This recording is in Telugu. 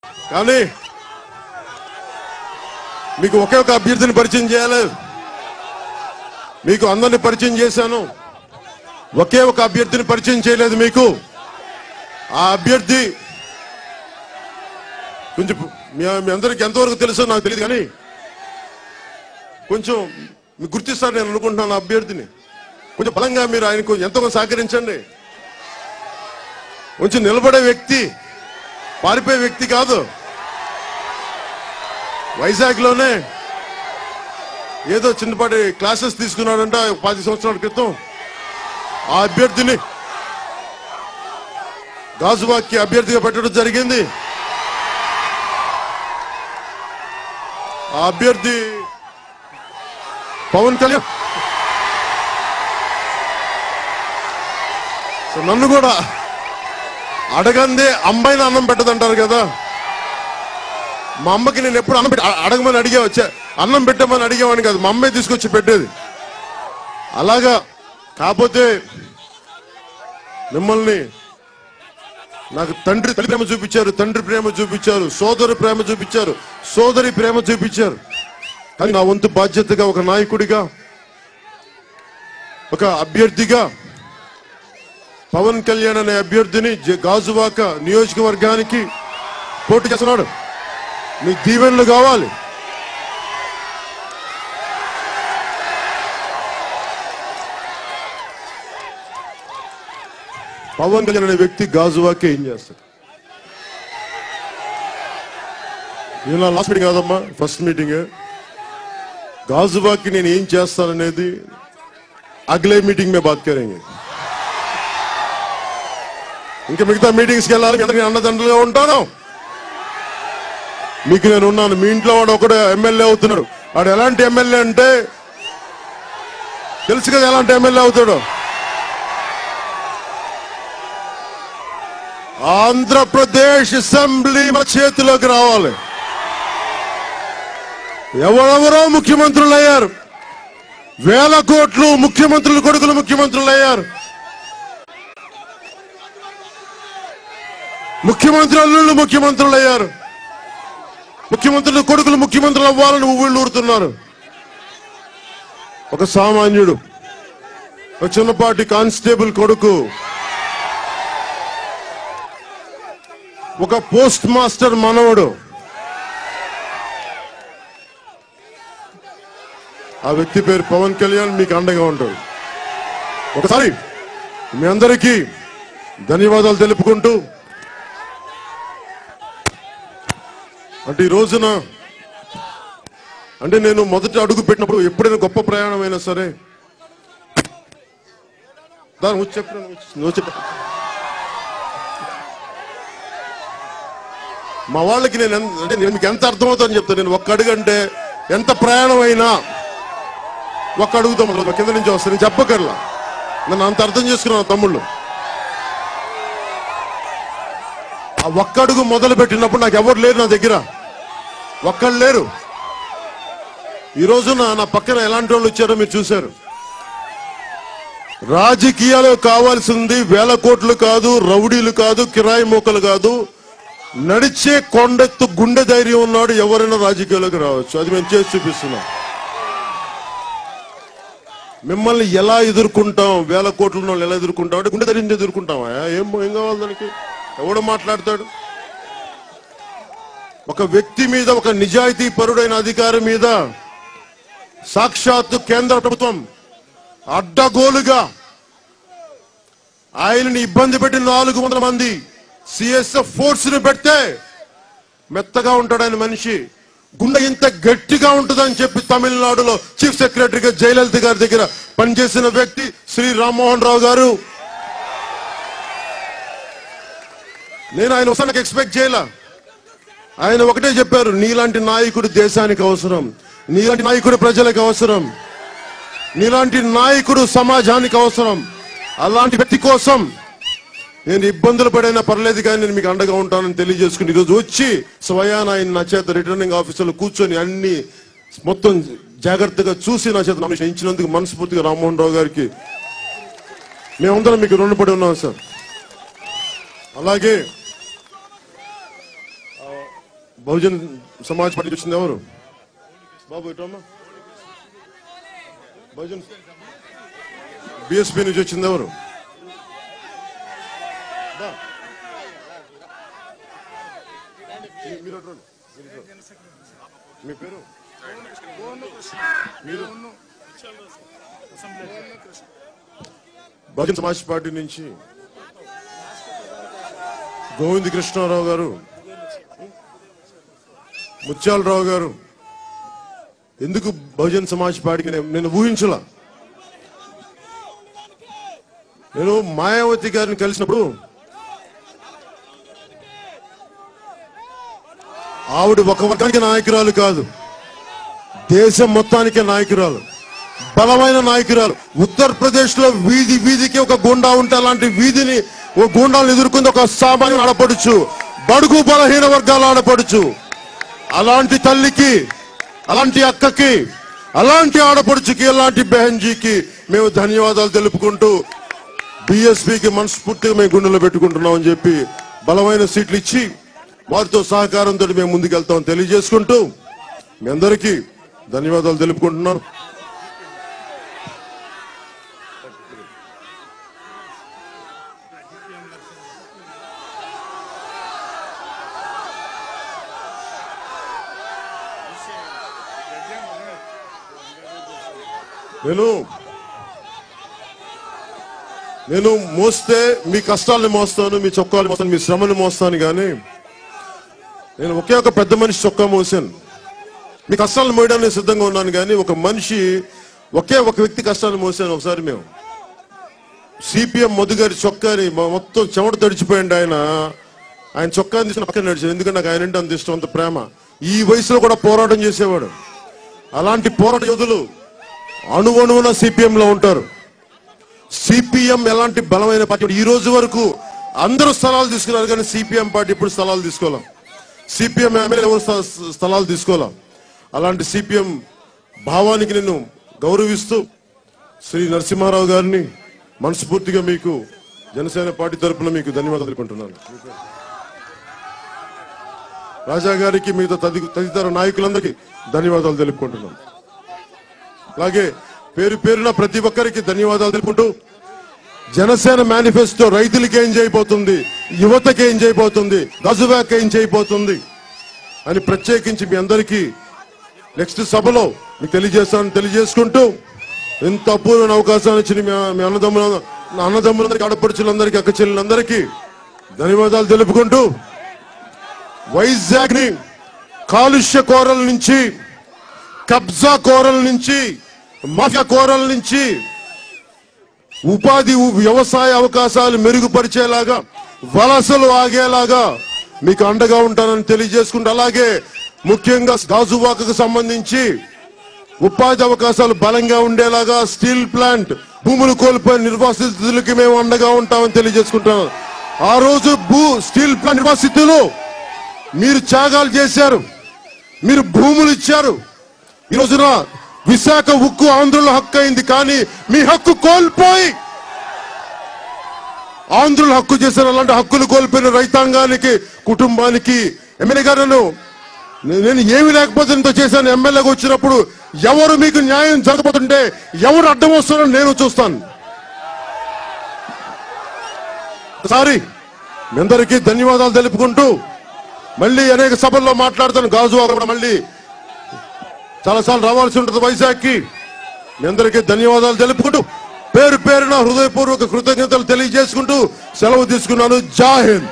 కానీ మీకు ఒకే ఒక అభ్యర్థిని పరిచయం చేయాలి. మీకు అందరిని పరిచయం చేశాను, ఒకే ఒక అభ్యర్థిని పరిచయం చేయలేదు మీకు. ఆ అభ్యర్థి కొంచెం మీ అందరికి ఎంతవరకు తెలుసో నాకు తెలియదు, కానీ కొంచెం మీకు గుర్తిస్తారు నేను అనుకుంటున్నాను. ఆ అభ్యర్థిని కొంచెం బలంగా మీరు ఆయనకు ఎంతో సహకరించండి. కొంచెం నిలబడే వ్యక్తి, పారిపోయే వ్యక్తి కాదు. వైజాగ్ లోనే ఏదో చిన్నపాటి క్లాసెస్ తీసుకున్నాడంట 10 సంవత్సరాల క్రితం. ఆ అభ్యర్థిని గాజువాక్కి అభ్యర్థిగా పెట్టడం జరిగింది. ఆ అభ్యర్థి పవన్ కళ్యాణ్. నన్ను కూడా అడగందే అమ్మాయిని అన్నం పెట్టదంటారు కదా. మా అమ్మకి నేను ఎప్పుడు అన్నం అడగమని అడిగా వచ్చా, అన్నం పెట్టమని అడిగేవాడిని కాదు, మా అమ్మాయి తీసుకొచ్చి పెట్టేది. అలాగా కాకపోతే మిమ్మల్ని నాకు తల్లి ప్రేమ చూపించారు, తండ్రి ప్రేమ చూపించారు, సోదరి ప్రేమ చూపించారు, సోదరి ప్రేమ చూపించారు. కానీ నా వంతు బాధ్యతగా ఒక నాయకుడిగా, ఒక అభ్యర్థిగా పవన్ కళ్యాణ్ అనే అభ్యర్థిని గాజువాక నియోజకవర్గానికి పోటీ చేస్తున్నాడు. మీ దీవెనలు కావాలి. పవన్ కళ్యాణ్ అనే వ్యక్తి గాజువాకే ఏం చేస్తాడు? ఇది నా లాస్ట్ మీటింగ్ కాదమ్మా, ఫస్ట్ మీటింగ్. గాజువాకి నేను ఏం చేస్తాననేది అగలే మీటింగ్ మే బాత్ కరేంగే. ఇంకా మిగతా మీటింగ్స్కి వెళ్ళాలి, నేను అన్నదండలుగా ఉంటాను. మీకు నేను ఉన్నాను. మీ ఇంట్లో వాడు ఒకడు ఎమ్మెల్యే అవుతున్నాడు. వాడు ఎలాంటి ఎమ్మెల్యే అంటే తెలుసు కదా, ఎలాంటి ఎమ్మెల్యే అవుతాడు. ఆంధ్రప్రదేశ్ అసెంబ్లీ మన చేతిలోకి రావాలి. ఎవరెవరో ముఖ్యమంత్రులు అయ్యారు, వేల కోట్లు ముఖ్యమంత్రులు కొడుకులు ముఖ్యమంత్రులు అయ్యారు. ముఖ్యమంత్రి అల్లుళ్ళు ముఖ్యమంత్రులు అయ్యారు. ముఖ్యమంత్రులు కొడుకులు ముఖ్యమంత్రులు అవ్వాలని ఊళ్ళు ఊరుతున్నారు. ఒక సామాన్యుడు, ఒక చిన్నపాటి కానిస్టేబుల్ కొడుకు, ఒక పోస్ట్ మాస్టర్ మనవడు, ఆ వ్యక్తి పేరు పవన్ కళ్యాణ్ మీకు అండగా ఉంటాడు. ఒకసారి మీ అందరికీ ధన్యవాదాలు తెలుపుకుంటూ, అంటే ఈ రోజున అంటే నేను మొదట అడుగు పెట్టినప్పుడు ఎప్పుడైనా గొప్ప ప్రయాణం అయినా సరే దాని చెప్ప మా వాళ్ళకి నేను అంటే నేను మీకు ఎంత అర్థమవుతుందని చెప్తాను. నేను ఒక్క అడుగు అంటే ఎంత ప్రయాణం అయినా ఒక్క అడుగుతాం కింద నుంచి వస్తాను, నేను చెప్పకర్లా. నన్ను అంత అర్థం చేసుకున్నాను తమ్ముళ్ళు. ఆ ఒక్క అడుగు మొదలు పెట్టినప్పుడు నాకు ఎవరు లేరు, నా దగ్గర ఒక్కళ్ళు లేరు. ఈ రోజున నా పక్కన ఎలాంటి వాళ్ళు వచ్చారో మీరు చూశారు. రాజకీయాలు కావాల్సింది వేల కోట్లు కాదు, రౌడీలు కాదు, కిరాయి మోకలు కాదు, నడిచే కొండెత్తు గుండె ధైర్యం ఉన్నాడు ఎవరైనా రాజకీయాల్లోకి రావచ్చు. అది మేము చేసి చూపిస్తున్నాం. మిమ్మల్ని ఎలా ఎదుర్కొంటాం, వేల కోట్లు ఉన్న వాళ్ళు ఎలా ఎదుర్కొంటాం అంటే గుండె ధైర్యం ఎదుర్కొంటామా? ఏం కావాలి దానికి? ఎవడో మాట్లాడతాడు. ఒక వ్యక్తి మీద, ఒక నిజాయితీ పరుడైన అధికారి మీద సాక్షాత్తు కేంద్ర ప్రభుత్వం అడ్డగోలుగా ఆయనని ఇబ్బంది పెట్టి 400 మంది సిఎస్ఎఫ్ ఫోర్స్ ని పెడితే మెత్తగా ఉంటాడు ఆయన మనిషి. గుండె ఇంత గట్టిగా ఉంటుందని చెప్పి తమిళనాడులో చీఫ్ సెక్రటరీగా జయలలిత గారి దగ్గర పనిచేసిన వ్యక్తి శ్రీ రామ్మోహన్ రావు గారు. నేను ఆయన వస్తానికి ఎక్స్పెక్ట్ చేయలే. ఆయన ఒకటే చెప్పారు, నీలాంటి నాయకుడు దేశానికి అవసరం, నీలాంటి నాయకుడు ప్రజలకు అవసరం, నీలాంటి నాయకుడు సమాజానికి అవసరం. అలాంటి వ్యక్తి కోసం నేను ఇబ్బందులు పడైనా పర్లేదు కానీ నేను మీకు అండగా ఉంటానని తెలియజేసుకుని ఈరోజు వచ్చి స్వయాన ఆయన నా చేత రిటర్నింగ్ ఆఫీసర్లు కూర్చొని అన్ని మొత్తం జాగ్రత్తగా చూసి నా చేత నామినేషన్ ఇచ్చినందుకు మనస్ఫూర్తిగా రామ్మోహన్ రావు గారికి మేమందరం మీకు రుణపడి ఉన్నాం సార్. అలాగే బహుజన్ సమాజ్ పార్టీ వచ్చింది ఎవరు? బాబు ఇటమ్మా. బహుజన్ బిఎస్పీ నుంచి వచ్చింది ఎవరు? మీ పేరు? బహుజన్ సమాజ్ పార్టీ నుంచి గోవింద్ కృష్ణారావు గారు, ముత్యాలరావు గారు. ఎందుకు బహుజన్ సమాజ్ పార్టీకి నేను ఊహించలా. నేను మాయావతి గారిని కలిసినప్పుడు ఆవిడ ఒక వర్గానికి నాయకురాలు కాదు, దేశం మొత్తానికే నాయకురాలు, బలమైన నాయకురాలు. ఉత్తరప్రదేశ్ లో వీధి వీధికి ఒక గుండా ఉంటే అలాంటి వీధిని ఓ గుండాలను ఎదుర్కొంది ఒక సామాన్య ఆడపడుచు, బడుగు బలహీన వర్గాల ఆడపడుచు. అలాంటి తల్లికి, అలాంటి అక్కకి, అలాంటి ఆడపడుచుకి, అలాంటి బెహన్జీకి మేము ధన్యవాదాలు తెలుపుకుంటూ బిఎస్పీకి మనస్ఫూర్తిగా మేము గుండెలో పెట్టుకుంటున్నాం అని చెప్పి బలమైన సీట్లు ఇచ్చి వారితో సహకారంతో మేము ముందుకెళ్తామని తెలియజేసుకుంటూ మీ అందరికీ ధన్యవాదాలు తెలుపుకుంటున్నాను. నేను మోస్తే మీ కష్టాలను మోస్తాను, మీ చొక్కాలు మోస్తాను, మీ శ్రమను మోస్తాను. కానీ నేను ఒకే ఒక పెద్ద మనిషి చొక్కా మోసాను. మీ కష్టాలను మోయడానికి సిద్ధంగా ఉన్నాను. కానీ ఒక మనిషి, ఒకే ఒక వ్యక్తి కష్టాలను మోసాను. ఒకసారి మేము సిపిఎం మధు గారి చొక్కాని మొత్తం చెమట తడిచిపోయింది. ఆయన చొక్కాని తీసుకుని పక్కన నడిచాను. ఎందుకంటే నాకు ఆయన అంటే అంత ఇష్టం, అంత ప్రేమ. ఈ వయసులో కూడా పోరాటం చేసేవాడు. అలాంటి పోరాట యోధులు అణువణువున సిపిఎం లో ఉంటారు. సిపిఎం ఎలాంటి బలమైన పార్టీ. ఈ రోజు వరకు అందరూ స్థలాలు తీసుకున్నారు, కానీ సిపిఎం పార్టీ ఇప్పుడు స్థలాలు తీసుకోవాలి. సిపిఎం ఎమ్మెల్యే ఎవరు స్థలాలు తీసుకోవాలి. అలాంటి సిపిఎం భావానికి నేను గౌరవిస్తూ శ్రీ నరసింహారావు గారిని మనస్ఫూర్తిగా మీకు జనసేన పార్టీ తరఫున మీకు ధన్యవాదాలు తెలుపుకుంటున్నాను. రాజా గారికి, మిగతా తదితర నాయకులందరికీ ధన్యవాదాలు తెలుపుకుంటున్నాను. అలాగే పేరు పేరున ప్రతి ఒక్కరికి ధన్యవాదాలు తెలుపుకుంటూ జనసేన మేనిఫెస్టో రైతులకి ఏం చేయబోతుంది, యువతకి ఏం చేయబోతుంది, గజువాక్ ఏం చేయబోతుంది అని ప్రత్యేకించి మీ అందరికీ నెక్స్ట్ సభలో మీకు తెలియజేసుకుంటూ ఇంత అపూర్వమైన అవకాశాన్ని ఇచ్చిన మీ అన్నదమ్ములందరికీ, ఆడపడుచులందరికీ, అక్క చెల్లెలందరికీ ధన్యవాదాలు తెలుపుకుంటూ వైజాగ్ ని కాలుష్య కోరల నుంచి, కబ్జా కోరల నుంచి, మాఫియా కోరల నుంచి ఉపాధి, వ్యవసాయ అవకాశాలు మెరుగుపరిచేలాగా, వలసలు ఆగేలాగా మీకు అండగా ఉంటానని తెలియజేసుకుంటూ, అలాగే ముఖ్యంగా గాజువాకకు సంబంధించి ఉపాధి అవకాశాలు బలంగా ఉండేలాగా స్టీల్ ప్లాంట్ భూములు కోల్పోయిన నిర్వాసితులకి మేము అండగా ఉంటామని తెలియజేసుకుంటాను. ఆ రోజు స్టీల్ ప్లాంట్ నిర్వాసితులు మీరు త్యాగాలు చేశారు, మీరు భూములు ఇచ్చారు. ఈ రోజున విశాఖ ఉక్కు ఆంధ్రుల హక్కు అయింది, కానీ మీ హక్కు కోల్పోయి ఆంధ్రుల హక్కు చేశారు. అలాంటి హక్కులు కోల్పోయిన రైతాంగానికి, కుటుంబానికి ఎమ్మెల్యే గారు నేను ఏమి లేకపోతే ఇంత చేశాను. ఎమ్మెల్యేగా వచ్చినప్పుడు ఎవరు మీకు న్యాయం జరగబోతుంటే ఎవరు అడ్డం వస్తారో నేను చూస్తాను. ఒకసారి మీ అందరికీ ధన్యవాదాలు తెలుపుకుంటూ మళ్ళీ అనేక సభల్లో మాట్లాడుతాను. గాజువాక కూడా మళ్ళీ చాలాసార్లు రావాల్సి ఉంటుంది వైజాగ్కి. మీ అందరికీ ధన్యవాదాలు తెలుపుకుంటూ పేరు పేరున హృదయపూర్వక కృతజ్ఞతలు తెలియజేసుకుంటూ సెలవు తీసుకున్నాను. జై హింద్.